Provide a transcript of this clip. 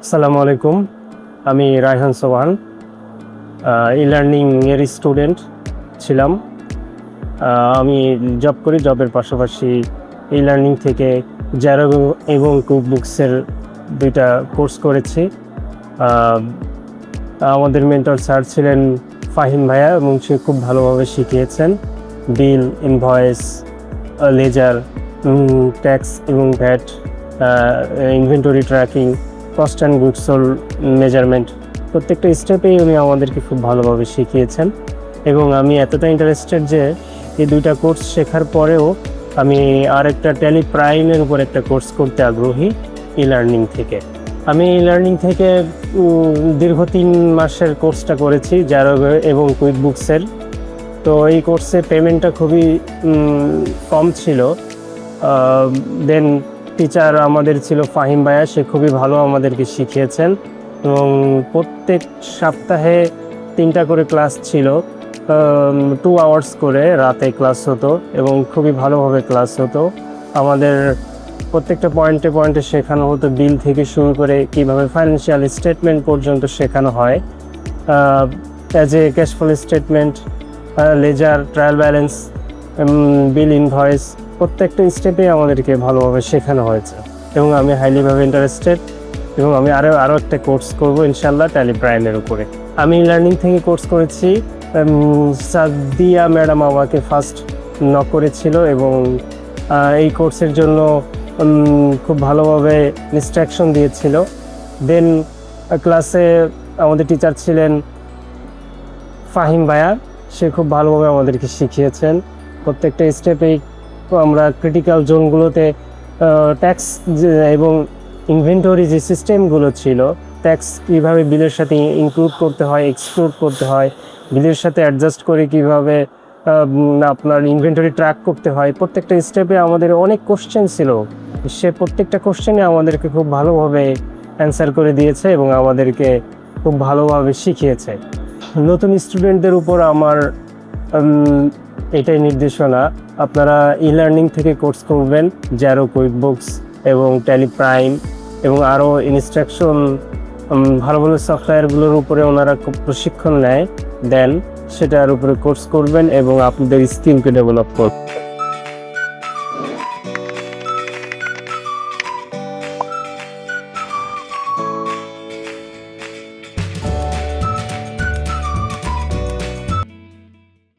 আসসালামু আলাইকুম। আমি রায়হান সোহান ই-লার্নিং এর স্টুডেন্ট ছিলাম। আমি জব করি। জবের পাশাপাশি ই-লার্নিং থেকে জ্যারো এবং কুকবুকসের ২টা কোর্স করেছি। আহ, আমাদের মেন্টর স্যার ছিলেন ফাহিম ভাইয়া এবং সে খুব ভালোভাবে শিখিয়েছেন। বিল, ইনভয়েস, লেজার, ট্যাক্স এবং VAT, inventory tracking, cost and goods sold measurement, প্রত্যেকটা স্টেপেই উনি আমাদেরকে খুব ভালোভাবে শিখিয়েছেন। এবং আমি এতটা ইন্টারেস্টেড যে এই 2টা কোর্স শেখার পরেও আমি আরেকটা ট্যালি প্রাইমের উপর একটা কোর্স করতে আগ্রহী ই-লার্নিং থেকে। আমি ই-লার্নিং থেকে দীর্ঘ 3 মাসের কোর্সটা করেছি জ্যারো এবং কুইকবুকসের। তো এই কোর্সে পেমেন্টটা খুবই কম ছিল। দেন টিচার আমাদের ছিল ফাহিম ভাইয়া, সে খুবই ভালো আমাদেরকে শিখিয়েছেন এবং প্রত্যেক সপ্তাহে 3টা করে ক্লাস ছিল। 2 আওয়ার্স করে রাতে ক্লাস হতো এবং খুবই ভালোভাবে ক্লাস হতো। আমাদের প্রত্যেকটা পয়েন্টে পয়েন্টে শেখানো হতো, বিল থেকে শুরু করে কীভাবে ফাইন্যান্সিয়াল স্টেটমেন্ট পর্যন্ত শেখানো হয়। As a cash flow statement, ledger, trial balance, bill, invoice, প্রত্যেকটা স্টেপে আমাদেরকে ভালোভাবে শেখানো হয়েছে এবং আমি হাইলিভাবে ইন্টারেস্টেড এবং আমি আরও একটা কোর্স করব ইনশাল্লাহ ট্যালি প্রাইমের উপরে। আমি লার্নিং থেকে কোর্স করেছি। সাদিয়া ম্যাডাম আমাকে ফার্স্ট নক করেছিল এবং এই কোর্সের জন্য খুব ভালোভাবে ইনস্ট্রাকশন দিয়েছিল। দেন ক্লাসে আমাদের টিচার ছিলেন ফাহিম ভাইয়া, সে খুব ভালোভাবে আমাদেরকে শিখিয়েছেন। প্রত্যেকটা স্টেপেই আমরা ক্রিটিক্যাল জোনগুলোতে ট্যাক্স এবং ইনভেন্টরি যে সিস্টেমগুলো ছিল, ট্যাক্স কীভাবে বিলের সাথে ইনক্লুড করতে হয়, এক্সক্লুড করতে হয়, বিলের সাথে অ্যাডজাস্ট করে কীভাবে আপনার ইনভেন্টরি ট্র্যাক করতে হয়, প্রত্যেকটা স্টেপে আমাদের অনেক কোশ্চেন ছিল। সে প্রত্যেকটা কোশ্চেনে আমাদেরকে খুব ভালোভাবে অ্যান্সার করে দিয়েছে এবং আমাদেরকে খুব ভালোভাবে শিখিয়েছে। নতুন স্টুডেন্টদের উপর আমার এটাই নির্দেশনা, আপনারা ই-লার্নিং থেকে কোর্স করবেন জ্যারো, কুইকবুকস এবং ট্যালি প্রাইম এবং আরও ইনস্ট্রাকশন, ভালো ভালো সফটওয়্যারগুলোর উপরে ওনারা খুব প্রশিক্ষণ দেন, সেটার উপরে কোর্স করবেন এবং আপনাদের স্কিলকে ডেভেলপ করবেন।